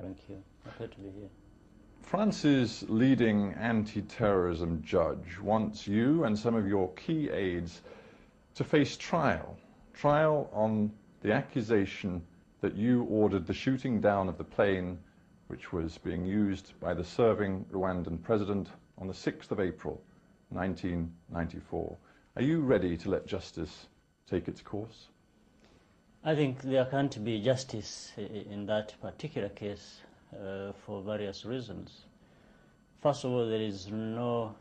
Thank you. Happy to be here. France's leading anti-terrorism judge wants you and some of your key aides to face trial on the accusation that you ordered the shooting down of the plane which was being used by the serving Rwandan president on the 6th of April, 1994. Are you ready to let justice take its course? I think there can't be justice in that particular case for various reasons. First of all, there is no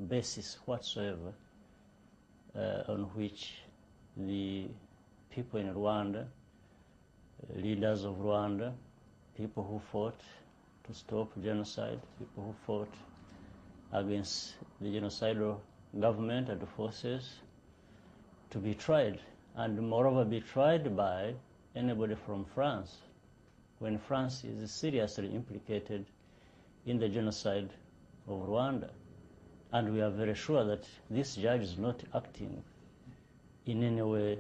basis whatsoever on which the people in Rwanda, leaders of Rwanda, people who fought to stop genocide, people who fought against the genocidal government and the forces, to be tried, and moreover be tried by anybody from France, when France is seriously implicated in the genocide of Rwanda. And we are very sure that this judge is not acting in any way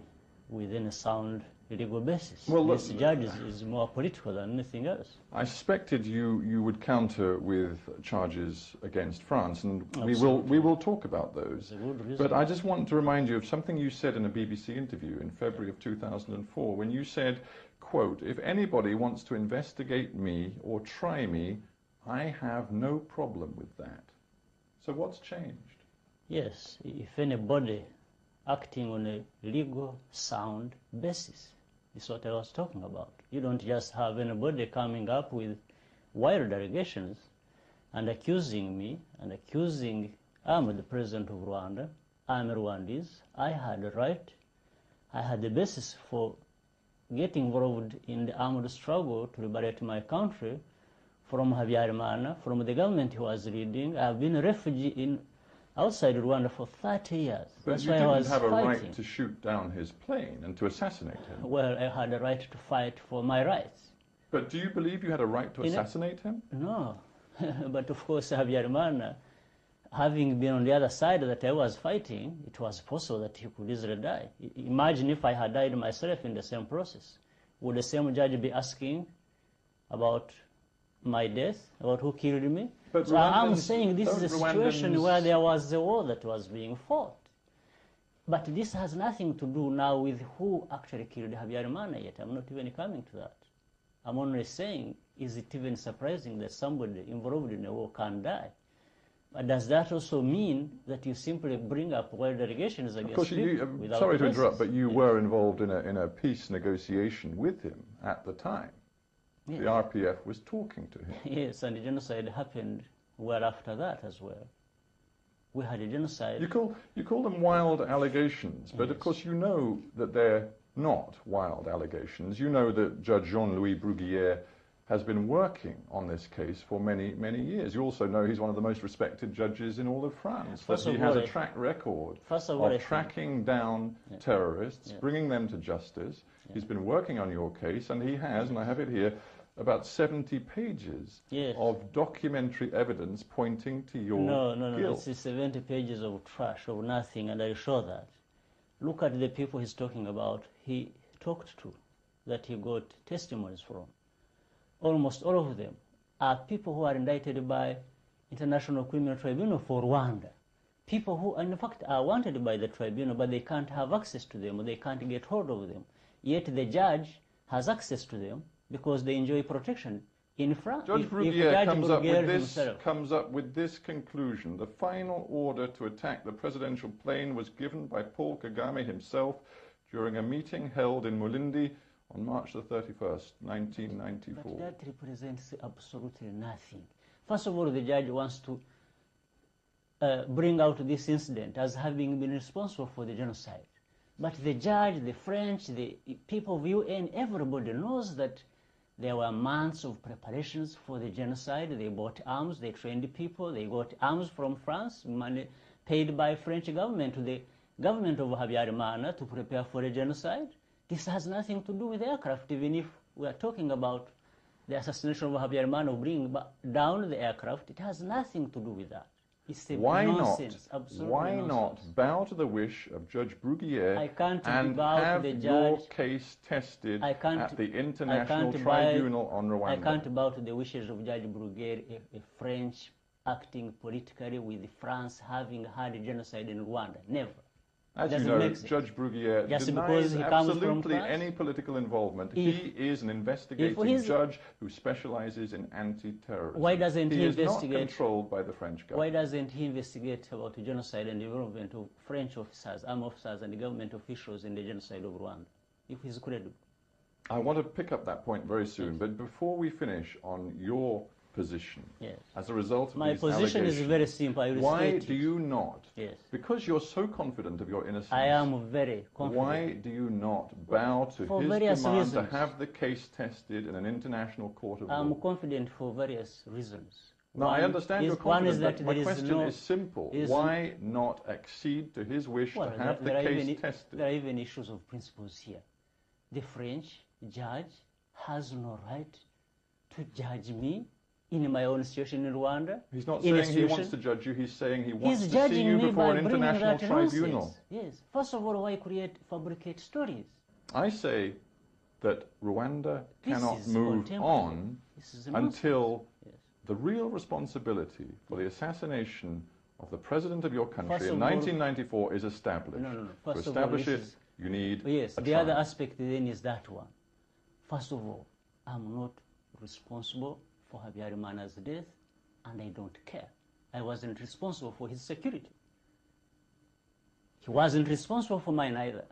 with any sound legal basis. Well, this judge is more political than anything else. I suspected you would counter with charges against France, and we will talk about those. But I just want to remind you of something you said in a BBC interview in February of 2004, when you said, quote, "If anybody wants to investigate me or try me, I have no problem with that." So what's changed? Yes, if anybody acting on a legal sound basis is what I was talking about. You don't just have anybody coming up with wild allegations and accusing me and accusing I'm the president of Rwanda, I'm a Rwandese, I had a right, I had the basis for getting involved in the armed struggle to liberate my country from Habyarimana, from the government he was leading. I've been a refugee outside Rwanda for 30 years. But That's you why didn't I was have a fighting. right to shoot down his plane and to assassinate him. Well, I had a right to fight for my rights. But do you believe you had a right to assassinate him? No. But of course, Habyarimana, having been on the other side that I was fighting, it was possible that he could easily die. Imagine if I had died myself in the same process. Would the same judge be asking about my death, about who killed me? But so I'm saying this is a situation where there was a war that was being fought. But this has nothing to do now with who actually killed Habyarimana yet. I'm not even coming to that. I'm only saying, is it even surprising that somebody involved in a war can die? But does that also mean that you simply bring up wild allegations against people without sorry to interrupt, but you were involved in a peace negotiation with him at the time. Yes. The RPF was talking to him. Yes, and the genocide happened well after that as well. We had a genocide. You call them wild allegations, but yes. Of course you know that they're not wild allegations. You know that Judge Jean-Louis Bruguière has been working on this case for many, many years. You also know he's one of the most respected judges in all of France, that he has a track record of tracking down terrorists, bringing them to justice. He's been working on your case, and he has, and I have it here, about 70 pages of documentary evidence pointing to your guilt. No, it's 70 pages of trash, of nothing, and I show that. Look at the people he's talking about, he talked to, that he got testimonies from. Almost all of them are people who are indicted by International Criminal Tribunal for Rwanda. People who, in fact, are wanted by the tribunal, but they can't have access to them, or they can't get hold of them. Yet the judge has access to them because they enjoy protection in France. Judge Bruguière comes up with this conclusion. The final order to attack the presidential plane was given by Paul Kagame himself during a meeting held in Mulindi on March the 31st, 1994. But that represents absolutely nothing. First of all, the judge wants to bring out this incident as having been responsible for the genocide. But the judge, the French, the people of UN, everybody knows that there were months of preparations for the genocide. They bought arms, they trained people, they got arms from France, money paid by French government to the government of Habyarimana to prepare for the genocide. This has nothing to do with aircraft, even if we are talking about the assassination of Habyarimana, of bringing down the aircraft. It has nothing to do with that. It's a why nonsense, not? absolutely Why nonsense. not bow to the wish of Judge Bruguière I can't and bow to have the your judge. case tested I can't- at the I International can't Tribunal on I Rwanda? can't bow to the wishes of Judge Bruguière, a French acting politically with France having had a genocide in Rwanda. Never. As you Doesn't know, make sense. Judge Bruguière Just denies because he comes from absolutely France? any political involvement. If- He is an investigating he's- judge who specializes in anti-terrorism. Why doesn't he is investigate- not controlled by the French Why government. doesn't he investigate about the genocide and the involvement of French officers, armed officers, and the government officials in the genocide of Rwanda, if he's credible? I want to pick up that point very soon, but before we finish on your position, Yes. as a result of My these position is allegations, very simple. I will why state do it. you not, Yes. because you're so confident of your innocence, I am very confident. why do you not bow to For his various demand to reasons. have the case tested in an international court of I'm law? confident for various reasons. No, I understand you're One is confident, that but my there is question no, is simple. is- Why not accede to his wish well, to have the there are case even, tested? there are even issues of principles here. The French judge has no right to judge me in my own situation in Rwanda. He's not in a saying he wants situation- to judge you, he's saying he wants He's to see judging you me before by an bringing international that tribunal. nonsense. Yes. First of all, why fabricate stories? I say that Rwanda This cannot is move contemporary. on This is nonsense. until Yes. the real responsibility for the assassination of the president of your country First in of all- 1994 is established. No. To First of all, establish this it, is- you need Yes, a the other trial. aspect then is that one. First of all, I'm not responsible for Habyarimana's death, and I don't care. I wasn't responsible for his security. He wasn't responsible for mine either.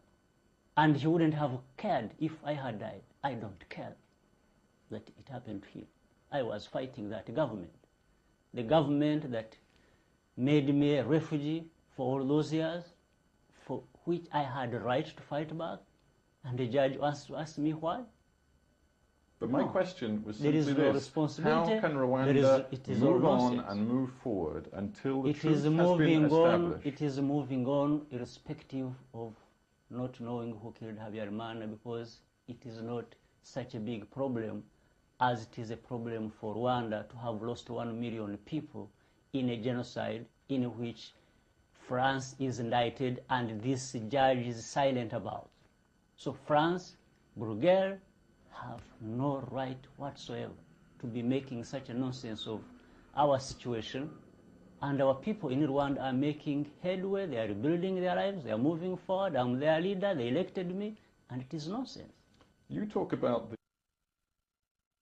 And he wouldn't have cared if I had died. I don't care that it happened to him. I was fighting that government. The government that made me a refugee for all those years, for which I had a right to fight back, and the judge wants to ask me why. But my No. question was There simply is no this: responsibility. how can There Rwanda is- it is all move on nonsense. and move forward until the It truth is has been moving on. established? It is moving on, irrespective of not knowing who killed Habyarimana, because it is not such a big problem as it is a problem for Rwanda to have lost 1 million people in a genocide in which France is indicted and this judge is silent about. So France, Bruegel, have no right whatsoever to be making such a nonsense of our situation. And our people in Rwanda are making headway, they are rebuilding their lives, they are moving forward. I'm their leader, they elected me, and it is nonsense. You talk about the